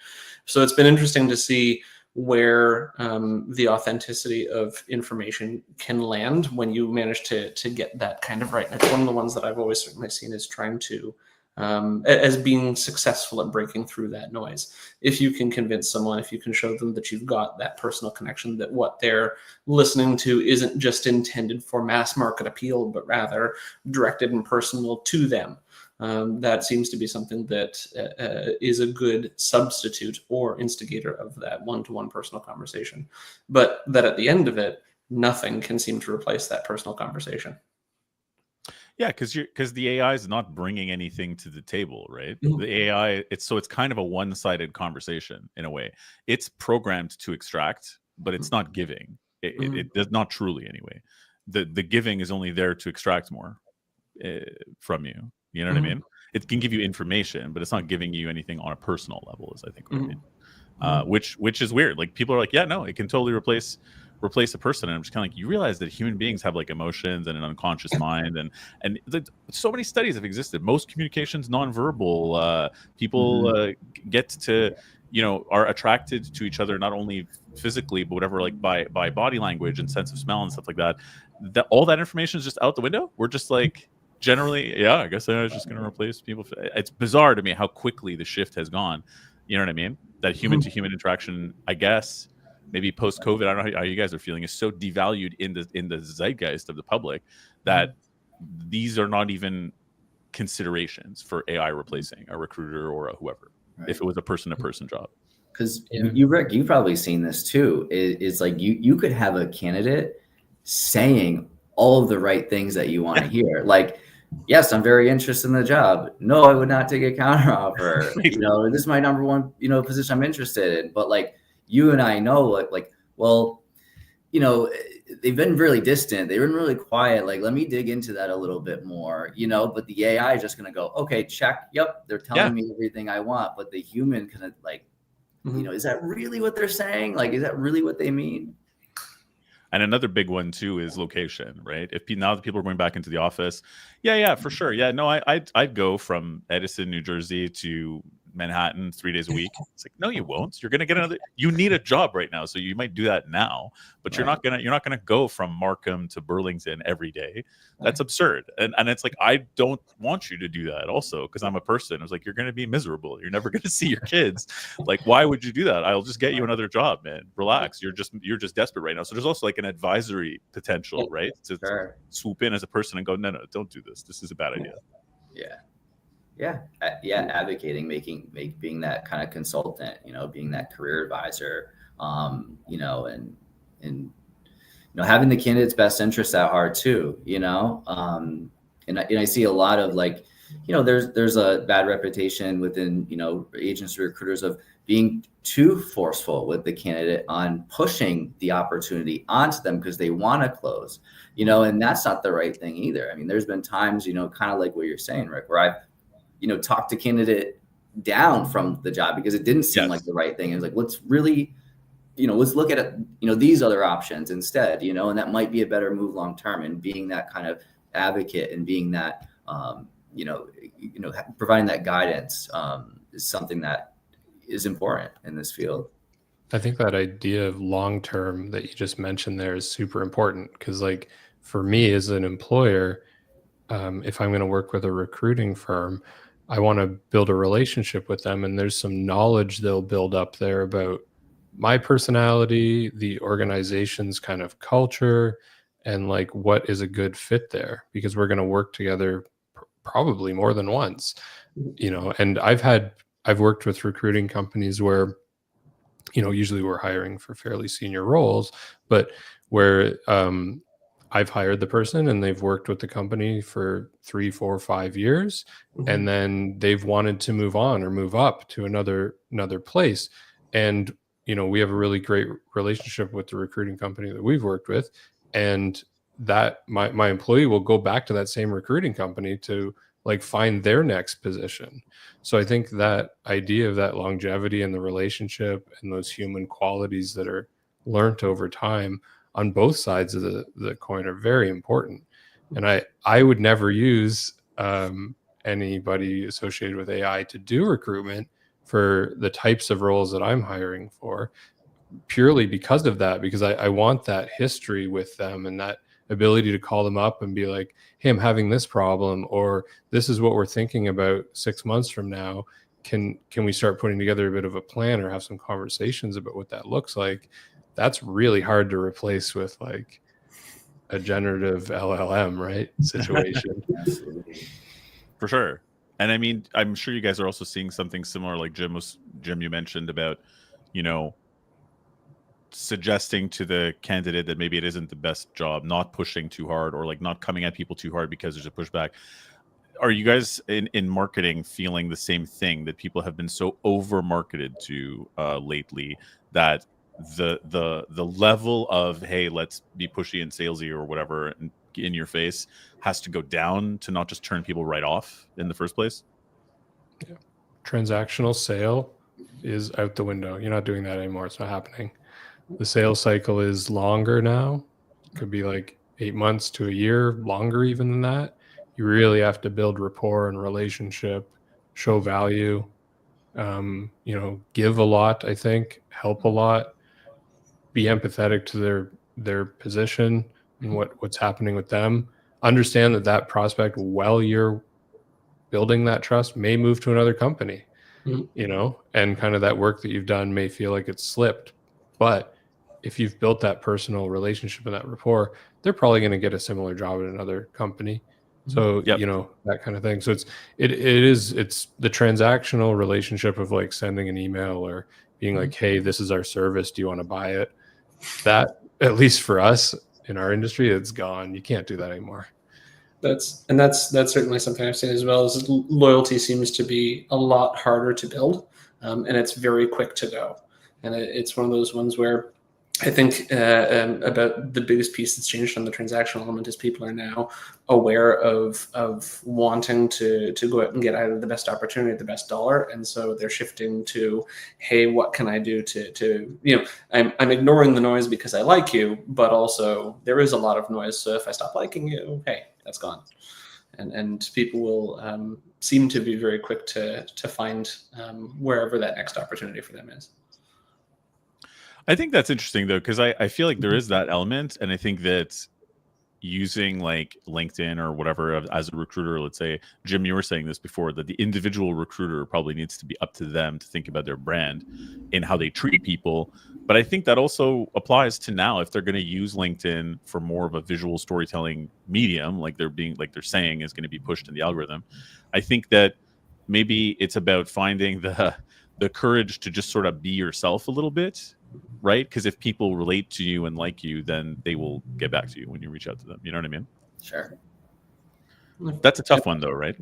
So it's been interesting to see where the authenticity of information can land when you manage to get that kind of right. And it's one of the ones that I've always certainly seen is trying to as being successful at breaking through that noise. If you can convince someone, if you can show them that you've got that personal connection, that what they're listening to isn't just intended for mass market appeal, but rather directed and personal to them. That seems to be something that is a good substitute or instigator of that one-to-one personal conversation. But that at the end of it, nothing can seem to replace that personal conversation. Yeah, because the AI is not bringing anything to the table, right? Mhm. The AI, it's kind of a one-sided conversation in a way. It's programmed to extract, but it's not giving. It does not truly anyway. The giving is only there to extract more from you. You know what I mean? It can give you information, but it's not giving you anything on a personal level, is I think what I mean. Which is weird. Like people are like, yeah, no, it can totally replace a person, and I'm just kind of like, you realize that human beings have like emotions and an unconscious mind, and so many studies have existed. Most communications nonverbal. People get to, are attracted to each other not only physically but whatever, like by body language and sense of smell and stuff like that. That all that information is just out the window. We're just like, generally, yeah, I guess I was just going to replace people. It's bizarre to me how quickly the shift has gone. You know what I mean? That human to human interaction, I guess, maybe post-COVID, I don't know how you guys are feeling, is so devalued in the zeitgeist of the public that these are not even considerations for AI replacing a recruiter or a whoever, if it was a person-to-person job. Because Rick, you've probably seen this too. It's like you could have a candidate saying all of the right things that you want to hear. Like, yes, I'm very interested in the job. No, I would not take a counteroffer. This is my number one, position I'm interested in. But like, you and I know, like, well, they've been really distant. They've been really quiet. Like, let me dig into that a little bit more, but the AI is just going to go, okay, check. Yep. They're telling me everything I want. But the human kind of like, is that really what they're saying? Like, is that really what they mean? And another big one too is location, right? Now that people are going back into the office, yeah, for sure. Yeah, no, I'd go from Edison, New Jersey to Manhattan 3 days a week. It's like, no, you won't. You're gonna get another. You need a job right now, so you might do that now, but you're not gonna go from Markham to Burlington every day. That's absurd. And it's like, I don't want you to do that also, because I'm a person. I was like, you're gonna be miserable. You're never gonna see your kids. Like, why would you do that? I'll just get you another job, man. Relax. You're just desperate right now. So there's also like an advisory potential, right? To swoop in as a person and go, no, don't do this. This is a bad idea. Yeah, advocating, being that kind of consultant, being that career advisor, and having the candidate's best interests at heart too, and I see a lot of like, there's a bad reputation within, agency recruiters of being too forceful with the candidate on pushing the opportunity onto them because they want to close, and that's not the right thing either. I mean, there's been times, kind of like what you're saying, Rick, where I've talk to candidate down from the job because it didn't seem like the right thing. It was like, let's really, let's look at it, these other options instead, and that might be a better move long term. And being that kind of advocate and being that, providing that guidance is something that is important in this field. I think that idea of long term that you just mentioned there is super important, because like for me as an employer, if I'm going to work with a recruiting firm, I want to build a relationship with them, and there's some knowledge they'll build up there about my personality, the organization's kind of culture, and like what is a good fit there, because we're going to work together probably more than once, and I've worked with recruiting companies where, usually we're hiring for fairly senior roles, but where I've hired the person and they've worked with the company for 3, 4, 5 years, and then they've wanted to move on or move up to another place. And we have a really great relationship with the recruiting company that we've worked with, and that my employee will go back to that same recruiting company to like find their next position. So I think that idea of that longevity and the relationship and those human qualities that are learned over time on both sides of the coin are very important. And I would never use anybody associated with AI to do recruitment for the types of roles that I'm hiring for, purely because of that, because I want that history with them and that ability to call them up and be like, hey, I'm having this problem, or this is what we're thinking about 6 months from now. Can we start putting together a bit of a plan or have some conversations about what that looks like? That's really hard to replace with like a generative LLM, right? Situation. Absolutely. For sure. And I mean, I'm sure you guys are also seeing something similar, like Jim, you mentioned about, suggesting to the candidate that maybe it isn't the best job, not pushing too hard, or like not coming at people too hard because there's a pushback. Are you guys in marketing feeling the same thing, that people have been so over marketed to lately that the level of, hey, let's be pushy and salesy or whatever in your face has to go down to not just turn people right off in the first place? Yeah. Transactional sale is out the window. You're not doing that anymore. It's not happening. The sales cycle is longer now. It could be like 8 months to a year, longer even than that. You really have to build rapport and relationship, show value, give a lot, I think, help a lot, be empathetic to their position and what's happening with them. Understand that prospect, while you're building that trust, may move to another company, and kind of that work that you've done may feel like it's slipped. But if you've built that personal relationship and that rapport, they're probably going to get a similar job at another company. So, Yep. that kind of thing. So it's the transactional relationship of like sending an email or being like, hey, this is our service, do you want to buy it? That, at least for us in our industry, it's gone. You can't do that anymore. That's certainly something I've seen as well. Is loyalty seems to be a lot harder to build, and it's very quick to go. And it's one of those ones where I think about the biggest piece that's changed on the transactional element is people are now aware of wanting to go out and get either the best opportunity, the best dollar, and so they're shifting to, hey, what can I do to I'm ignoring the noise because I like you, but also there is a lot of noise. So if I stop liking you, hey, that's gone. And people will seem to be very quick to find wherever that next opportunity for them is. I think that's interesting though, because I feel like there is that element, and I think that using like LinkedIn or whatever as a recruiter, let's say, Jim, you were saying this before, that the individual recruiter probably needs to be up to them to think about their brand and how they treat people. But I think that also applies to now, if they're going to use LinkedIn for more of a visual storytelling medium, like they're saying is going to be pushed in the algorithm. I think that maybe it's about finding the courage to just sort of be yourself a little bit, right? Because if people relate to you and like you, then they will get back to you when you reach out to them. You know what I mean? Sure. That's a tough one though, right?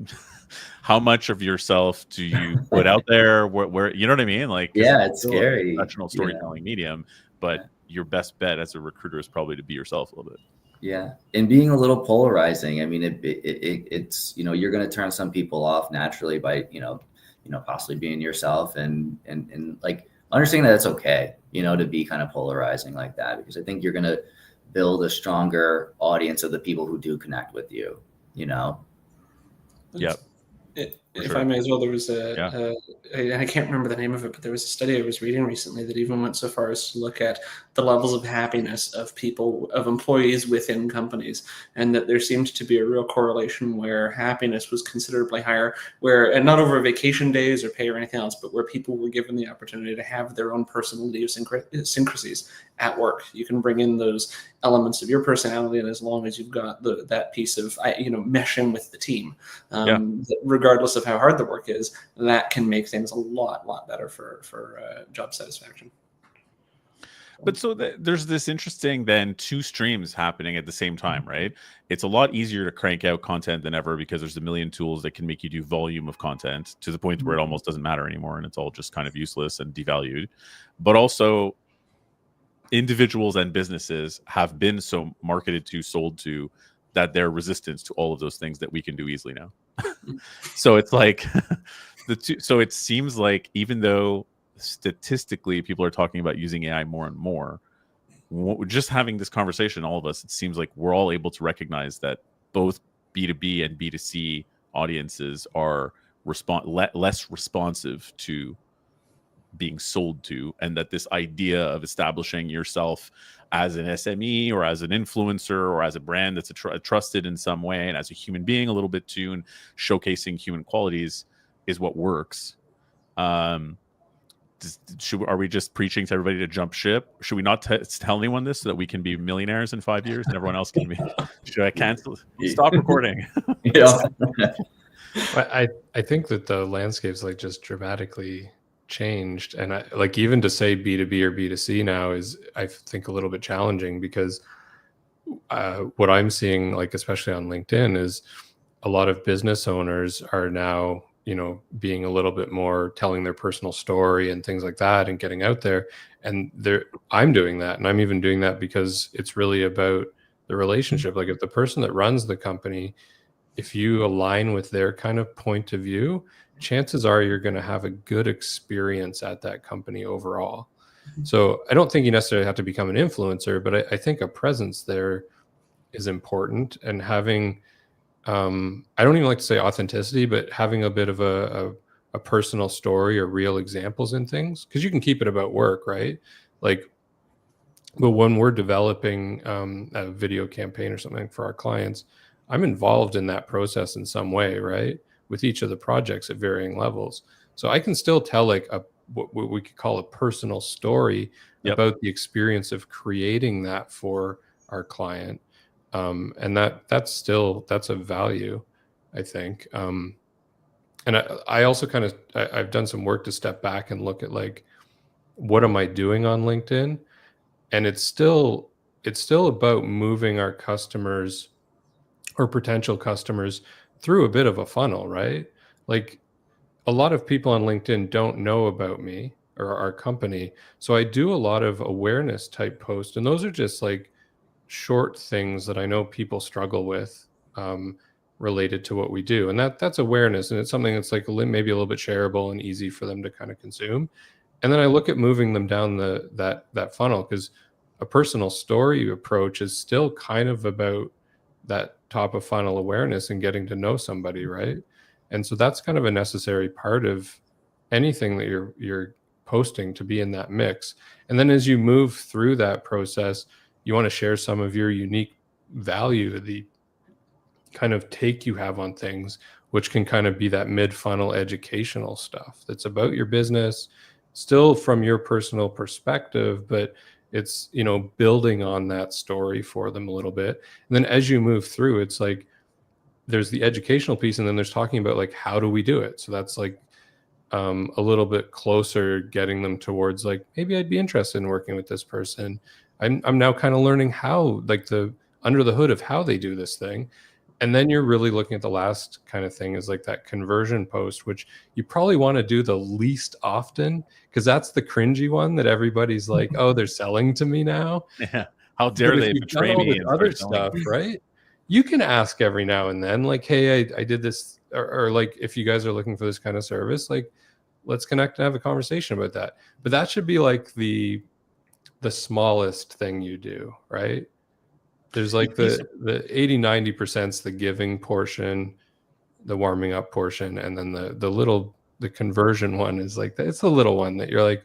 How much of yourself do you put out there? Where you know what I mean? Like, yeah, it's scary. Professional storytelling medium, but your best bet as a recruiter is probably to be yourself a little bit. Yeah, and being a little polarizing. I mean, it's you're going to turn some people off naturally by possibly being yourself and like understanding that it's okay, to be kind of polarizing like that, because I think you're going to build a stronger audience of the people who do connect with you. Yep. If I may as well, there was I can't remember the name of it, but there was a study I was reading recently that even went so far as to look at the levels of happiness of employees within companies, and that there seemed to be a real correlation where happiness was considerably higher, and not over vacation days or pay or anything else, but where people were given the opportunity to have their own personal idiosyncrasies at work. You can bring in those elements of your personality, and as long as you've got that piece of meshing with the team, regardless of how hard the work is, that can make things a lot better for job satisfaction. But so there's this interesting then two streams happening at the same time, right? It's a lot easier to crank out content than ever because there's a million tools that can make you do volume of content to the point where it almost doesn't matter anymore and it's all just kind of useless and devalued. But also individuals and businesses have been so marketed to, sold to, that they're resistant to all of those things that we can do easily now. So it's like so it seems like even though statistically people are talking about using AI more and more, just having this conversation, all of us, it seems like we're all able to recognize that both B2B and B2C audiences are less responsive to being sold to, and that this idea of establishing yourself as an SME or as an influencer or as a brand that's trusted in some way and as a human being a little bit too, and showcasing human qualities is what works. Are we just preaching to everybody to jump ship? Should we not tell anyone this so that we can be millionaires in 5 years and everyone else can be? Should I cancel? Stop recording. Yeah. I think that the landscape's like just dramatically changed, and I like even to say B2B or B2C now is, I think, a little bit challenging because what I'm seeing, like especially on LinkedIn, is a lot of business owners are now, you know, being a little bit more telling their personal story and things like that and getting out there. And I'm doing that, and I'm even doing that because it's really about the relationship. Like if the person that runs the company, if you align with their kind of point of view, chances are you're going to have a good experience at that company overall. So I don't think you necessarily have to become an influencer, but I think a presence there is important. And having, I don't even like to say authenticity, but having a bit of a personal story or real examples in things, because you can keep it about work, right? Like, but when we're developing a video campaign or something for our clients, I'm involved in that process in some way, right? With each of the projects at varying levels. So I can still tell like what we could call a personal story about the experience of creating that for our client. And that's a value, I think. And I also kind of, I've done some work to step back and look at like, what am I doing on LinkedIn? And it's still about moving our customers or potential customers through a bit of a funnel, right? Like a lot of people on LinkedIn don't know about me or our company. So I do a lot of awareness type posts, and those are just like short things that I know people struggle with related to what we do. And that's awareness. And it's something that's like maybe a little bit shareable and easy for them to kind of consume. And then I look at moving them down that funnel, because a personal story approach is still kind of about that top of funnel awareness and getting to know somebody, right? And so that's kind of a necessary part of anything that you're posting, to be in that mix. And then as you move through that process, you want to share some of your unique value, the kind of take you have on things, which can kind of be that mid-funnel educational stuff that's about your business, still from your personal perspective, but it's, you know, building on that story for them a little bit. And then as you move through, it's like there's the educational piece, and then there's talking about like, how do we do it? So that's like a little bit closer, getting them towards like, maybe I'd be interested in working with this person. I'm now kind of learning how, like the under the hood of how they do this thing. And then you're really looking at the last kind of thing is like that conversion post, which you probably want to do the least often, because that's the cringy one that everybody's like, oh, they're selling to me now. Yeah. How dare they betray me and other stuff, right? You can ask every now and then, like, hey, I did this, or like, if you guys are looking for this kind of service, like, let's connect and have a conversation about that. But that should be like the smallest thing you do, right? There's like the 80-90%'s the giving portion, the warming up portion, and then the conversion one is like it's the little one that you're like,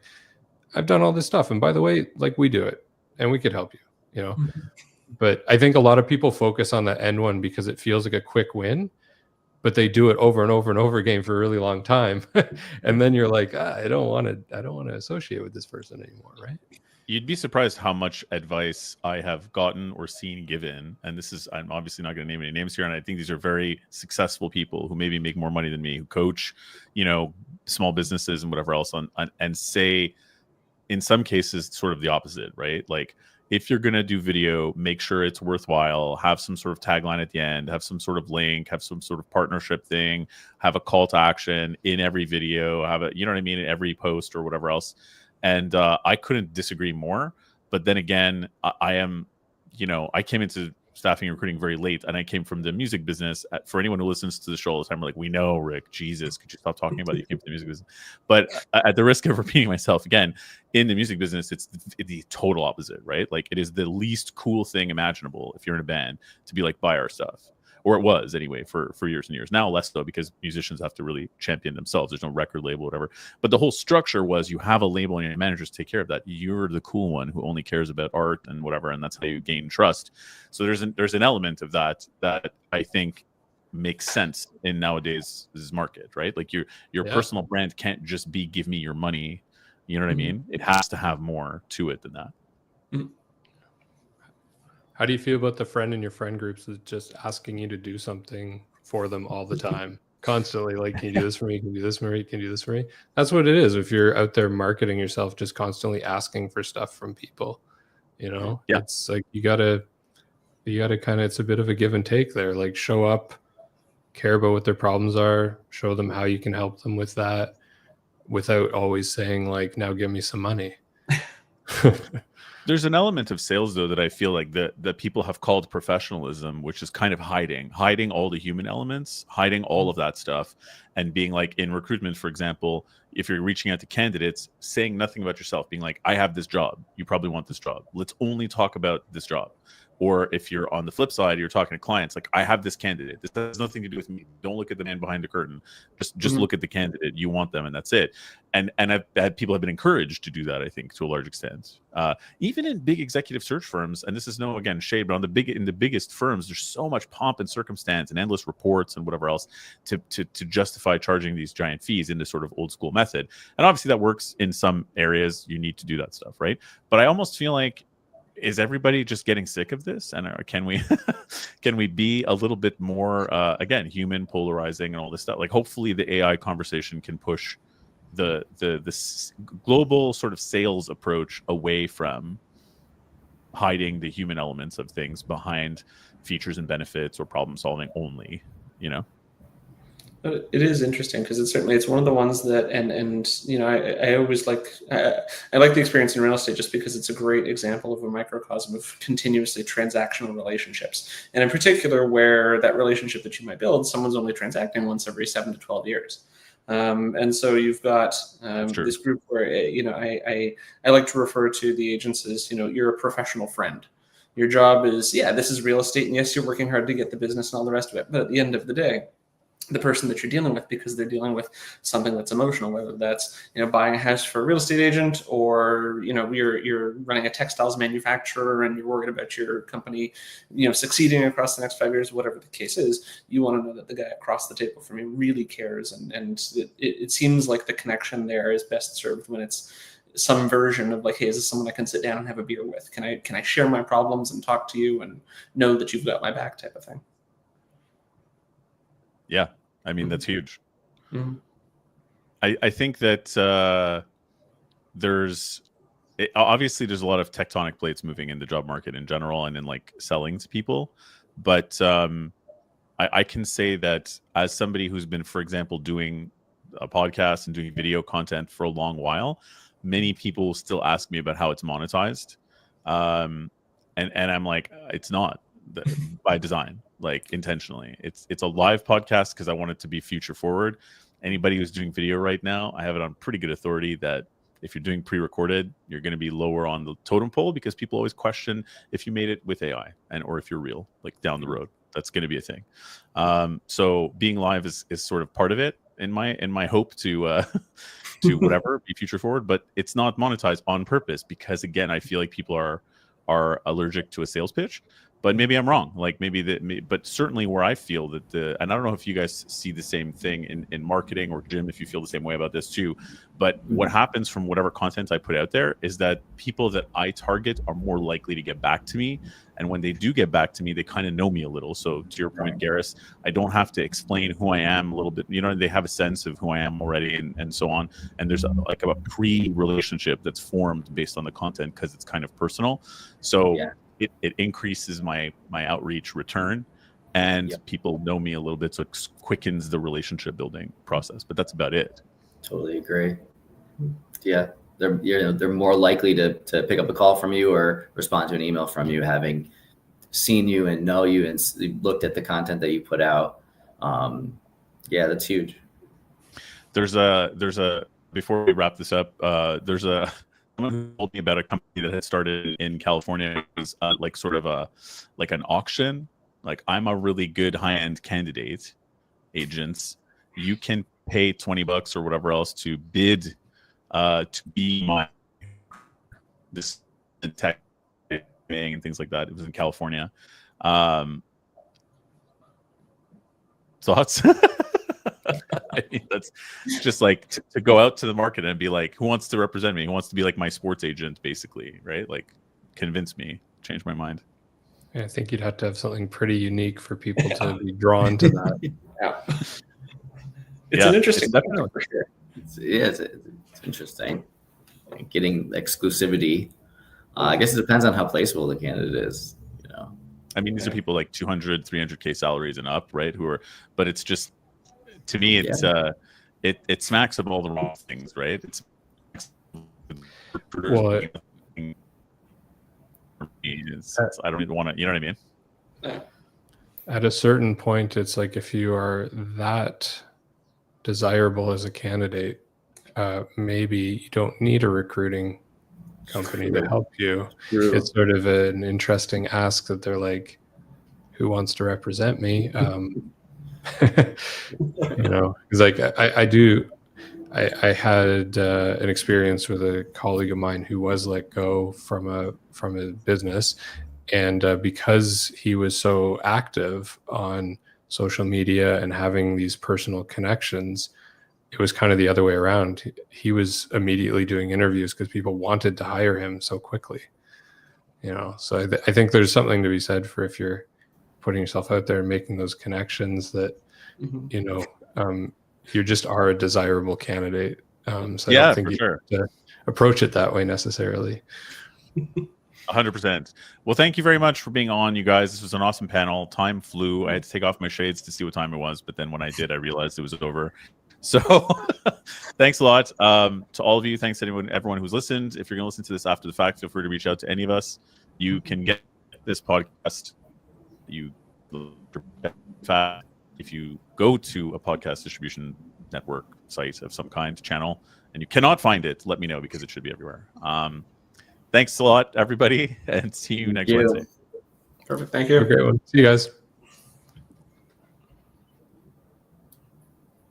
I've done all this stuff, and by the way, like we do it and we could help you, you know. But I think a lot of people focus on the end one because it feels like a quick win, but they do it over and over and over again for a really long time. And then you're like, I don't want to associate with this person anymore, right? You'd be surprised how much advice I have gotten or seen given. And this is, I'm obviously not going to name any names here. And I think these are very successful people who maybe make more money than me, who coach, you know, small businesses and whatever else and say in some cases sort of the opposite, right? Like if you're going to do video, make sure it's worthwhile, have some sort of tagline at the end, have some sort of link, have some sort of partnership thing, have a call to action in every video, have a, you know what I mean, in every post or whatever else. And I couldn't disagree more. But then again, I am, you know, I came into staffing and recruiting very late, and I came from the music business. For anyone who listens to the show all the time, we're like, we know, Rick, Jesus, could you stop talking about it? You came from the music business. But at the risk of repeating myself again, in the music business, it's the total opposite, right? Like it is the least cool thing imaginable if you're in a band to be like, buy our stuff. Or it was anyway for years and years. Now less so, because musicians have to really champion themselves. There's no record label, whatever. But the whole structure was you have a label and your managers take care of that. You're the cool one who only cares about art and whatever, and that's how you gain trust. So there's an element of that I think makes sense in nowadays market, right? Like your personal brand can't just be give me your money. You know what I mean? It has to have more to it than that. Mm-hmm. How do you feel about the friend in your friend groups that's just asking you to do something for them all the time, constantly? Like, can you do this for me? Can you do this for me? Can you do this for me? That's what it is. If you're out there marketing yourself, just constantly asking for stuff from people, you know, it's like you gotta kind of, it's a bit of a give and take there. Like show up, care about what their problems are, show them how you can help them with that, without always saying like, now give me some money. There's an element of sales, though, that I feel like that people have called professionalism, which is kind of hiding all the human elements, hiding all of that stuff, and being like in recruitment, for example, if you're reaching out to candidates, saying nothing about yourself, being like, I have this job. You probably want this job. Let's only talk about this job. Or if you're on the flip side, you're talking to clients, like, I have this candidate. This has nothing to do with me. Don't look at the man behind the curtain. Just look at the candidate. You want them, and that's it. And I've had people have been encouraged to do that, I think, to a large extent. Even in big executive search firms, and this is no, again, shade, but in the biggest firms, there's so much pomp and circumstance and endless reports and whatever else to justify charging these giant fees in this sort of old school method. And obviously that works in some areas. You need to do that stuff, right? But I almost feel like, is everybody just getting sick of this? And can we be a little bit more again, human, polarizing, and all this stuff? Like, hopefully the AI conversation can push the global sort of sales approach away from hiding the human elements of things behind features and benefits or problem solving only, you know. It is interesting because it's one of the ones that, and you know, I always like, I like the experience in real estate just because it's a great example of a microcosm of continuously transactional relationships, and in particular where that relationship that you might build, someone's only transacting once every 7 to 12 years. And so you've got this group where, you know, I like to refer to the agents as, you know, you're a professional friend. Your job is, this is real estate, and yes, you're working hard to get the business and all the rest of it, but at the end of the day, the person that you're dealing with, because they're dealing with something that's emotional, whether that's, you know, buying a house for a real estate agent, or, you know, you're running a textiles manufacturer and you're worried about your company, you know, succeeding across the next 5 years, whatever the case is, you want to know that the guy across the table from you really cares. And it seems like the connection there is best served when it's some version of like, hey, is this someone I can sit down and have a beer with? Can I share my problems and talk to you and know that you've got my back, type of thing? Yeah, I mean, that's huge. Mm-hmm. I think that obviously there's a lot of tectonic plates moving in the job market in general and in like selling to people. But I can say that as somebody who's been, for example, doing a podcast and doing video content for a long while, many people still ask me about how it's monetized. And I'm like, it's not by design. Like intentionally, it's a live podcast because I want it to be future forward. Anybody who's doing video right now, I have it on pretty good authority that if you're doing pre-recorded, you're going to be lower on the totem pole because people always question if you made it with AI or if you're real, like down the road. That's going to be a thing. So being live is sort of part of it in my hope to whatever be future forward, but it's not monetized on purpose because, again, I feel like people are allergic to a sales pitch. but maybe I'm wrong. Like but certainly where I feel that and I don't know if you guys see the same thing in marketing, or Jim, if you feel the same way about this too. But what happens from whatever content I put out there is that people that I target are more likely to get back to me. And when they do get back to me, they kind of know me a little. So to your point, Garris, I don't have to explain who I am a little bit. They have a sense of who I am already, and so on. And there's a pre-relationship that's formed based on the content because it's kind of personal. So it increases my outreach return, and people know me a little bit, so it quickens the relationship building process. But that's about it. Totally agree. Yeah, they're more likely to pick up a call from you or respond to an email from you, having seen you and know you and looked at the content that you put out. That's huge. There's a before we wrap this up, there's someone who told me about a company that had started in California. It was like sort of an auction. Like, I'm a really good high-end candidate, agents. You can pay $20 or whatever else to bid to be this tech and things like that. It was in California. Thoughts? I mean, that's just like to go out to the market and be like, who wants to represent me? Who wants to be like my sports agent, basically, right? Like, convince me, change my mind. Yeah, I think you'd have to have something pretty unique for people to be drawn to that. It's an interesting definitely for sure. It's interesting. Getting exclusivity. I guess it depends on how placeable the candidate is. I mean, these are people like 200, 300K salaries and up, right? But it's just, to me, it's it smacks of all the wrong things, right? It's I don't even want to, you know what I mean? Yeah. At a certain point, it's like, if you are that desirable as a candidate, maybe you don't need a recruiting company to help you. It's sort of an interesting ask that they're like, who wants to represent me? Because like I had an experience with a colleague of mine who was let go from a business, and because he was so active on social media and having these personal connections, it was kind of the other way around. He was immediately doing interviews because people wanted to hire him so quickly. So I think there's something to be said for, if you're putting yourself out there and making those connections, that you just are a desirable candidate. So I don't think you have to approach it that way necessarily. 100%. Well, thank you very much for being on, you guys. This was an awesome panel. Time flew. I had to take off my shades to see what time it was, but then when I did, I realized it was over. So thanks a lot to all of you. Thanks to everyone who's listened. If you're going to listen to this after the fact, feel free to reach out to any of us. You can get this podcast. If you go to a podcast distribution network site of some kind, channel, and you cannot find it, let me know, because it should be everywhere. Thanks a lot, everybody, and see you next Wednesday. Perfect. Thank you. Okay, well, see you guys.